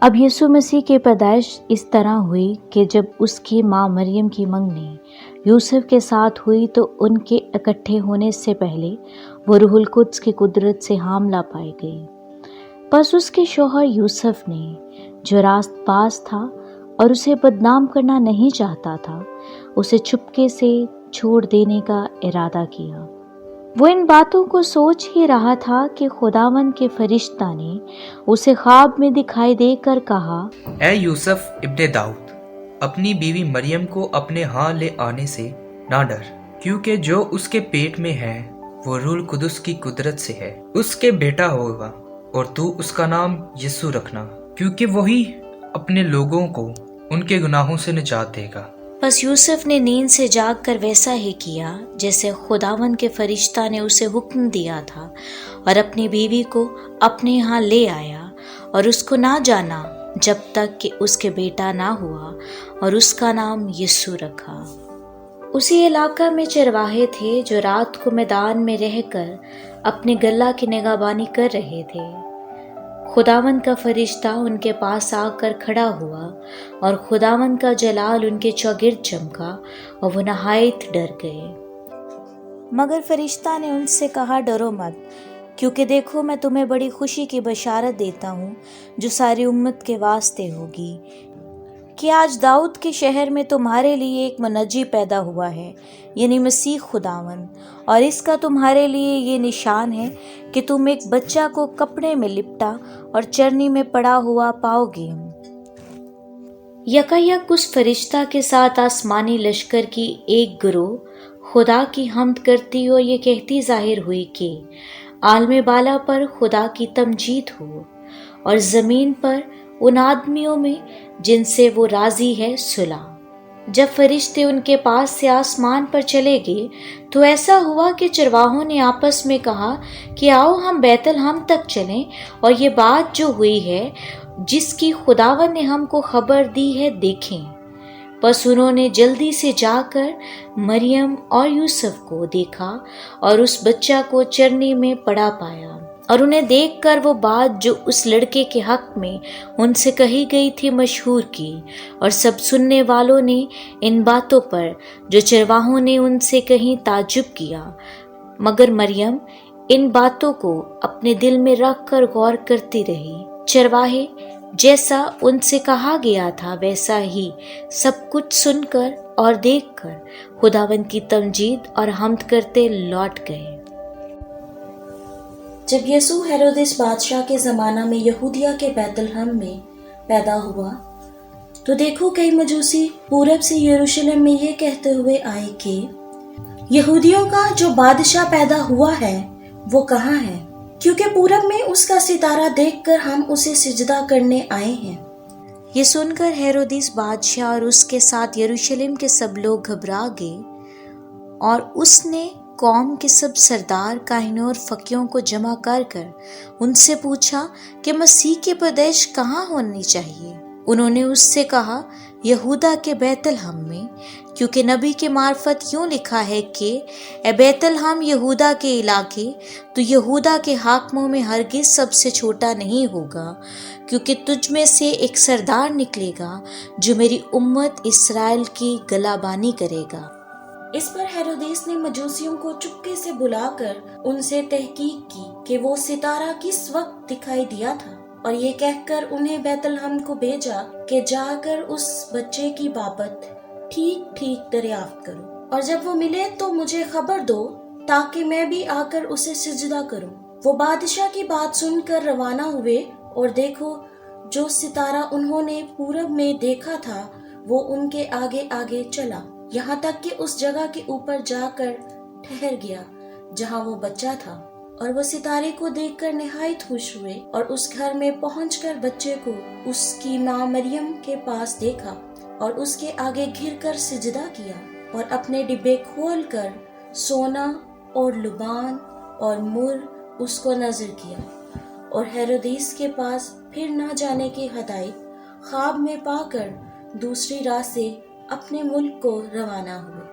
اب یسوع مسیح کی پیدائش اس طرح ہوئی کہ جب اس کی ماں مریم کی منگنی یوسف کے ساتھ ہوئی تو ان کے اکٹھے ہونے سے پہلے وہ روح القدس کی قدرت سے حاملہ پائی گئی۔ پس اس کے شوہر یوسف نے، جو راست باز تھا اور اسے بدنام کرنا نہیں چاہتا تھا، اسے چپکے سے چھوڑ دینے کا ارادہ کیا۔ وہ ان باتوں کو سوچ ہی رہا تھا کہ خداوند کے فرشتہ نے اسے خواب میں دکھائی دے کر کہا، اے یوسف ابن داؤد، اپنی بیوی مریم کو اپنے ہاں لے آنے سے نہ ڈر، کیونکہ جو اس کے پیٹ میں ہے وہ روح القدس کی قدرت سے ہے۔ اس کے بیٹا ہوگا اور تو اس کا نام یسوع رکھنا، کیونکہ وہی اپنے لوگوں کو ان کے گناہوں سے نجات دے گا۔ پس یوسف نے نیند سے جاگ کر ویسا ہی کیا جیسے خداوند کے فرشتہ نے اسے حکم دیا تھا، اور اپنی بیوی کو اپنے ہاں لے آیا اور اس کو نہ جانا جب تک کہ اس کے بیٹا نہ ہوا، اور اس کا نام یسوع رکھا۔ اسی علاقہ میں چرواہے تھے جو رات کو میدان میں رہ کر اپنے گلہ کی نگہبانی کر رہے تھے۔ خداوند کا فرشتہ ان کے پاس آ کر کھڑا ہوا، اور خداوند کا جلال ان کے چوگرد چمکا، اور وہ نہایت ڈر گئے۔ مگر فرشتہ نے ان سے کہا، ڈرو مت، کیونکہ دیکھو میں تمہیں بڑی خوشی کی بشارت دیتا ہوں جو ساری امت کے واسطے ہوگی، کہ آج داؤد کے شہر میں تمہارے لیے ایک منجی پیدا ہوا ہے، یعنی مسیح خداوند۔ اور اس کا تمہارے لیے یہ نشان ہے کہ تم ایک بچہ کو کپڑے میں لپٹا اور چرنی میں پڑا ہوا پاؤ گے۔ یکایک اس فرشتہ کے ساتھ آسمانی لشکر کی ایک گروہ خدا کی حمد کرتی اور یہ کہتی ظاہر ہوئی کہ عالم بالا پر خدا کی تمجید ہو، اور زمین پر ان آدمیوں میں جن سے وہ راضی ہے صلح۔ جب فرشتے ان کے پاس سے آسمان پر چلے گئے تو ایسا ہوا کہ چرواہوں نے آپس میں کہا کہ آؤ ہم بیت لحم تک چلیں اور یہ بات جو ہوئی ہے جس کی خداوند نے ہم کو خبر دی ہے دیکھیں۔ پس انہوں نے جلدی سے جا کر مریم اور یوسف کو دیکھا اور اس بچہ کو چرنی میں پڑا پایا، اور انہیں دیکھ کر وہ بات جو اس لڑکے کے حق میں ان سے کہی گئی تھی مشہور کی، اور سب سننے والوں نے ان باتوں پر جو چرواہوں نے ان سے کہیں تعجب کیا۔ مگر مریم ان باتوں کو اپنے دل میں رکھ کر غور کرتی رہی۔ چرواہے جیسا ان سے کہا گیا تھا ویسا ہی سب کچھ سن کر اور دیکھ کر خداوند کی تمجید اور حمد کرتے لوٹ گئے۔ جب یسوع ہیرودس بادشاہ کے زمانہ میں یہودیہ کے بیت لحم میں پیدا ہوا تو دیکھو کئی مجوسی پورب سے یروشلم میں یہ کہتے ہوئے آئے کہ یہودیوں کا جو بادشاہ پیدا ہوا ہے وہ کہاں ہے، کیونکہ پورب میں اس کا ستارہ دیکھ کر ہم اسے سجدہ کرنے آئے ہیں۔ یہ سن کر ہیرودس بادشاہ اور اس کے ساتھ یروشلم کے سب لوگ گھبرا گئے، اور اس نے قوم کے سب سردار، کاہنوں اور فقیوں کو جمع کر ان سے پوچھا کہ مسیح کی پیدائش کہاں ہونی چاہیے۔ انہوں نے اس سے کہا، یہودا کے بیت لحم میں، کیونکہ نبی کے معرفت یوں لکھا ہے کہ اے بیت لحم یہودا کے علاقے، تو یہودا کے حاکموں میں ہرگز سب سے چھوٹا نہیں ہوگا، کیونکہ تجھ میں سے ایک سردار نکلے گا جو میری امت اسرائیل کی گلابانی کرے گا۔ اس پر ہیرودس نے مجوسیوں کو چپکے سے بلا کر ان سے تحقیق کی کہ وہ ستارہ کس وقت دکھائی دیا تھا، اور یہ کہہ کر انہیں بیت لحم کو بھیجا کہ جا کر اس بچے کی بابت ٹھیک ٹھیک دریافت کرو، اور جب وہ ملے تو مجھے خبر دو تاکہ میں بھی آ کر اسے سجدہ کروں۔ وہ بادشاہ کی بات سن کر روانہ ہوئے، اور دیکھو جو ستارہ انہوں نے پورب میں دیکھا تھا وہ ان کے آگے آگے چلا، یہاں تک کہ اس جگہ کے اوپر جا کر ٹھہر گیا جہاں وہ بچہ تھا، اور وہ ستارے کو دیکھ کر نہایت خوش ہوئے، اور اس گھر میں پہنچ کر بچے کو اس کی ماں مریم کے پاس دیکھا، اور اس کے آگے گر کر سجدہ کیا، اور اپنے ڈبے کھول کر سونا اور لبان اور مر اس کو نظر کیا، اور ہیرودس کے پاس پھر نہ جانے کی ہدایت خواب میں پا کر دوسری راہ سے اپنے ملک کو روانہ ہوئے۔